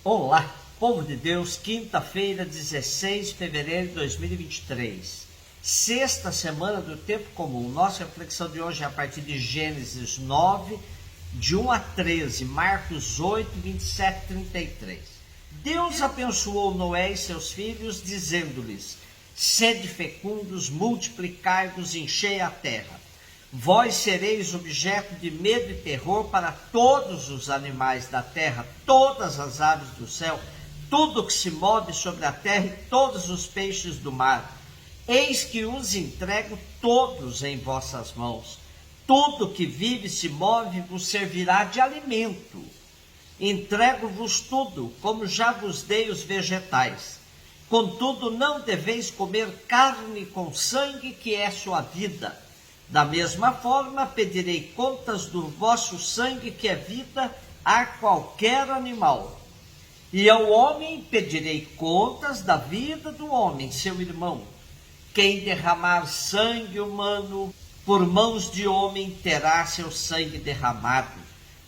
Olá, povo de Deus, quinta-feira, 16 de fevereiro de 2023, sexta semana do tempo comum. Nossa reflexão de hoje é a partir de Gênesis 9, de 1 a 13, Marcos 8, 27 e 33. Deus abençoou Noé e seus filhos, dizendo-lhes: sede fecundos, multiplicai-vos, enchei a terra. Vós sereis objeto de medo e terror para todos os animais da terra, todas as aves do céu, tudo que se move sobre a terra e todos os peixes do mar. Eis que os entrego todos em vossas mãos. Tudo que vive e se move vos servirá de alimento. Entrego-vos tudo, como já vos dei os vegetais. Contudo, não deveis comer carne com sangue, que é sua vida. Da mesma forma, pedirei contas do vosso sangue, que é vida, a qualquer animal. E ao homem pedirei contas da vida do homem, seu irmão. Quem derramar sangue humano por mãos de homem terá seu sangue derramado,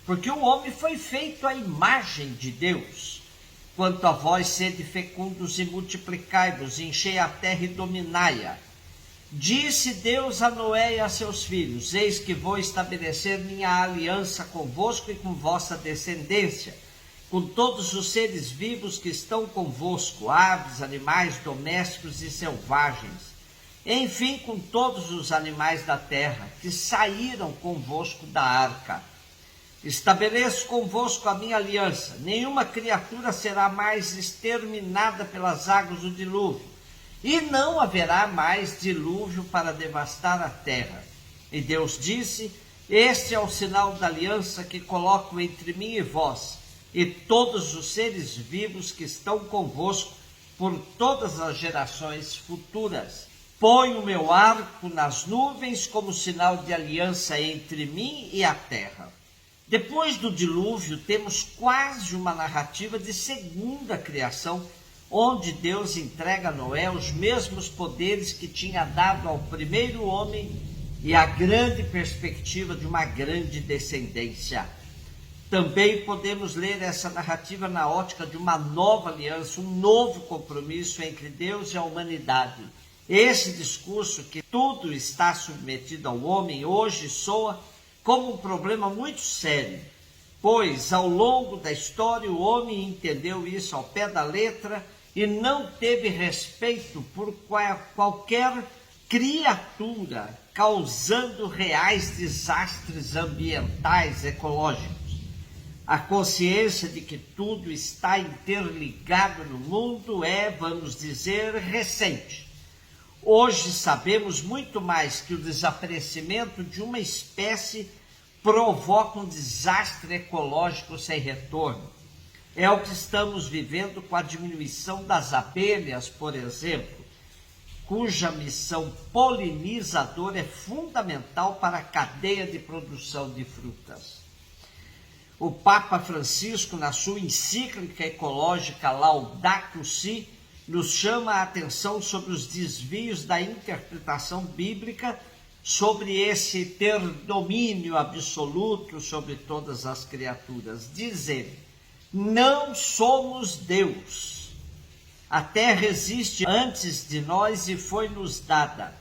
porque o homem foi feito à imagem de Deus. Quanto a vós, sede fecundos e multiplicai-vos, enchei a terra e dominai-a. Disse Deus a Noé e a seus filhos: eis que vou estabelecer minha aliança convosco e com vossa descendência, com todos os seres vivos que estão convosco, aves, animais domésticos e selvagens, enfim, com todos os animais da terra que saíram convosco da arca. Estabeleço convosco a minha aliança: nenhuma criatura será mais exterminada pelas águas do dilúvio, e não haverá mais dilúvio para devastar a terra. E Deus disse: este é o sinal da aliança que coloco entre mim e vós, e todos os seres vivos que estão convosco por todas as gerações futuras. Põe o meu arco nas nuvens como sinal de aliança entre mim e a terra. Depois do dilúvio, temos quase uma narrativa de segunda criação, onde Deus entrega a Noé os mesmos poderes que tinha dado ao primeiro homem e a grande perspectiva de uma grande descendência. Também podemos ler essa narrativa na ótica de uma nova aliança, um novo compromisso entre Deus e a humanidade. Esse discurso que tudo está submetido ao homem hoje soa como um problema muito sério, pois ao longo da história o homem entendeu isso ao pé da letra e não teve respeito por qualquer criatura, causando reais desastres ambientais, ecológicos. A consciência de que tudo está interligado no mundo é, vamos dizer, recente. Hoje sabemos muito mais que o desaparecimento de uma espécie provoca um desastre ecológico sem retorno. É o que estamos vivendo com a diminuição das abelhas, por exemplo, cuja missão polinizadora é fundamental para a cadeia de produção de frutas. O Papa Francisco, na sua encíclica ecológica Laudato Si, nos chama a atenção sobre os desvios da interpretação bíblica sobre esse ter domínio absoluto sobre todas as criaturas. Diz ele: não somos Deus. A terra existe antes de nós e foi-nos dada.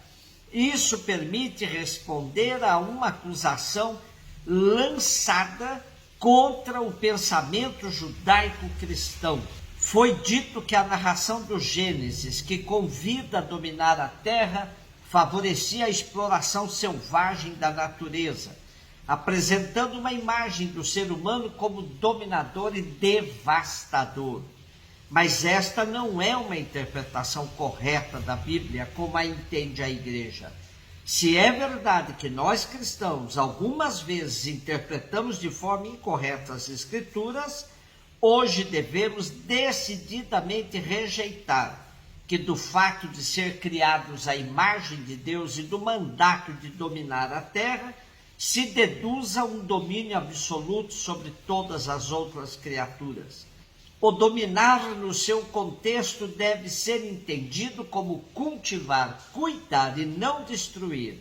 Isso permite responder a uma acusação lançada contra o pensamento judaico-cristão. Foi dito que a narração do Gênesis, que convida a dominar a terra, favorecia a exploração selvagem da natureza, apresentando uma imagem do ser humano como dominador e devastador. Mas esta não é uma interpretação correta da Bíblia, como a entende a Igreja. Se é verdade que nós cristãos algumas vezes interpretamos de forma incorreta as Escrituras, hoje devemos decididamente rejeitar que do fato de ser criados à imagem de Deus e do mandato de dominar a terra, se deduza um domínio absoluto sobre todas as outras criaturas. O dominar no seu contexto deve ser entendido como cultivar, cuidar e não destruir,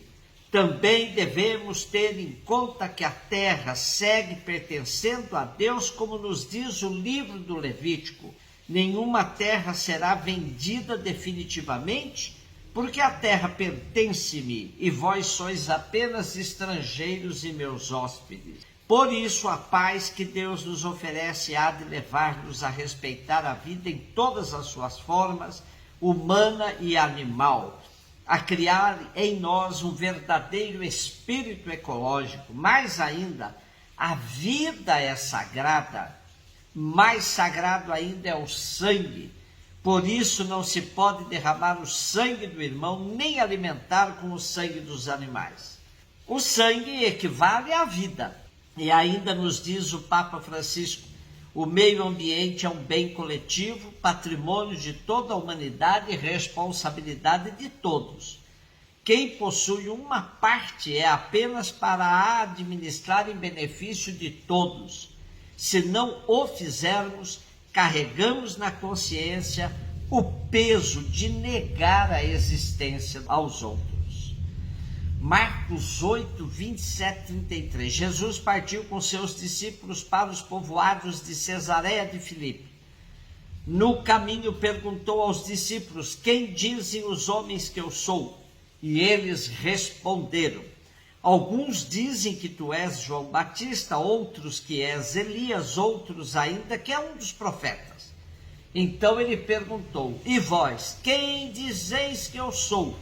Também devemos ter em conta que a terra segue pertencendo a Deus, como nos diz o livro do Levítico. Nenhuma terra será vendida definitivamente, porque a terra pertence-me, e vós sois apenas estrangeiros e meus hóspedes. Por isso, a paz que Deus nos oferece há de levar-nos a respeitar a vida em todas as suas formas, humana e animal, a criar em nós um verdadeiro espírito ecológico. Mais ainda, a vida é sagrada, mais sagrado ainda é o sangue. Por isso não se pode derramar o sangue do irmão, nem alimentar com o sangue dos animais. O sangue equivale à vida. E ainda nos diz o Papa Francisco, o meio ambiente é um bem coletivo, patrimônio de toda a humanidade e responsabilidade de todos. Quem possui uma parte é apenas para a administrar em benefício de todos. Se não o fizermos, carregamos na consciência o peso de negar a existência aos outros. Marcos 8, 27, 33. Jesus partiu com seus discípulos para os povoados de Cesareia de Filipe. No caminho perguntou aos discípulos: quem dizem os homens que eu sou? E eles responderam: alguns dizem que tu és João Batista, outros que és Elias, outros ainda que é um dos profetas. Então ele perguntou: e vós, quem dizeis que eu sou?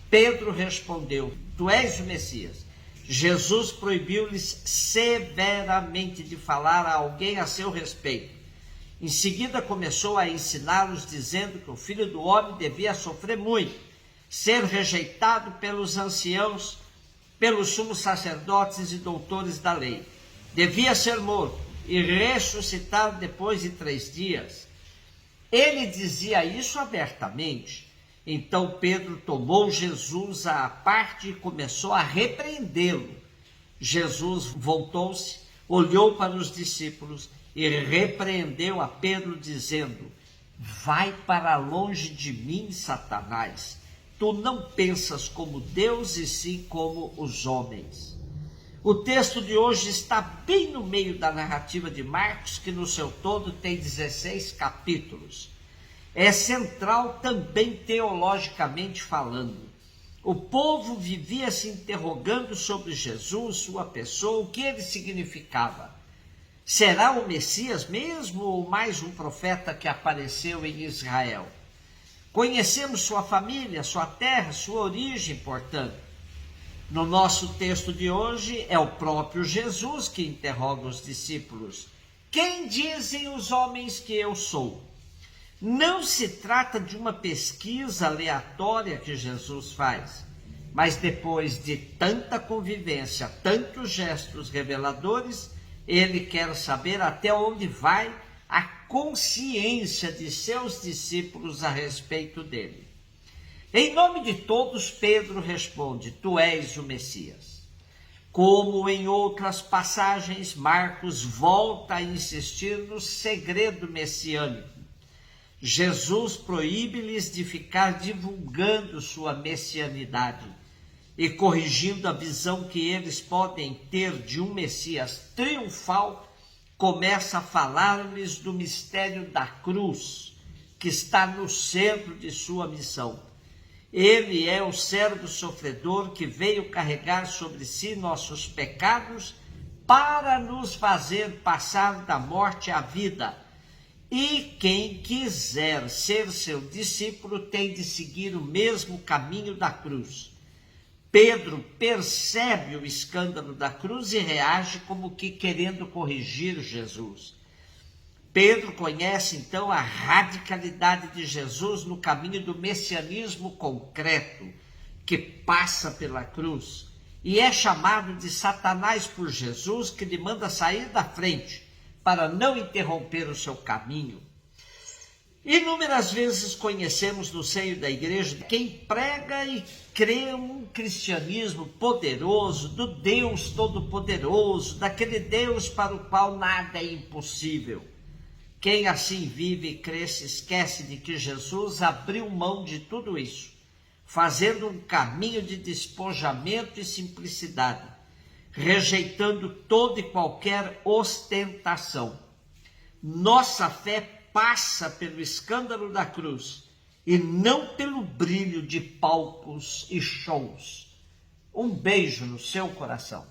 Pedro respondeu: tu és o Messias. Jesus proibiu-lhes severamente de falar a alguém a seu respeito. Em seguida começou a ensiná-los, dizendo que o Filho do Homem devia sofrer muito, ser rejeitado pelos anciãos, pelos sumos sacerdotes e doutores da lei. Devia ser morto e ressuscitar depois de 3 dias. Ele dizia isso abertamente. Então Pedro tomou Jesus à parte e começou a repreendê-lo. Jesus voltou-se, olhou para os discípulos e repreendeu a Pedro, dizendo: vai para longe de mim, Satanás. Tu não pensas como Deus e sim como os homens. O texto de hoje está bem no meio da narrativa de Marcos, que no seu todo tem 16 capítulos. É central também teologicamente falando. O povo vivia se interrogando sobre Jesus, sua pessoa, o que ele significava. Será o Messias mesmo ou mais um profeta que apareceu em Israel? Conhecemos sua família, sua terra, sua origem, portanto. No nosso texto de hoje é o próprio Jesus que interroga os discípulos: quem dizem os homens que eu sou? Não se trata de uma pesquisa aleatória que Jesus faz, mas depois de tanta convivência, tantos gestos reveladores, ele quer saber até onde vai a consciência de seus discípulos a respeito dele. Em nome de todos, Pedro responde: tu és o Messias. Como em outras passagens, Marcos volta a insistir no segredo messiânico. Jesus proíbe-lhes de ficar divulgando sua messianidade e corrigindo a visão que eles podem ter de um Messias triunfal, começa a falar-lhes do mistério da cruz, que está no centro de sua missão. Ele é o servo sofredor que veio carregar sobre si nossos pecados para nos fazer passar da morte à vida. E quem quiser ser seu discípulo tem de seguir o mesmo caminho da cruz. Pedro percebe o escândalo da cruz e reage como que querendo corrigir Jesus. Pedro conhece então a radicalidade de Jesus no caminho do messianismo concreto, que passa pela cruz, e é chamado de Satanás por Jesus, que lhe manda sair da frente, para não interromper o seu caminho. Inúmeras vezes conhecemos no seio da igreja quem prega e crê um cristianismo poderoso, do Deus Todo-Poderoso, daquele Deus para o qual nada é impossível. Quem assim vive e crê se esquece de que Jesus abriu mão de tudo isso, fazendo um caminho de despojamento e simplicidade, rejeitando toda e qualquer ostentação. Nossa fé passa pelo escândalo da cruz e não pelo brilho de palcos e shows. Um beijo no seu coração.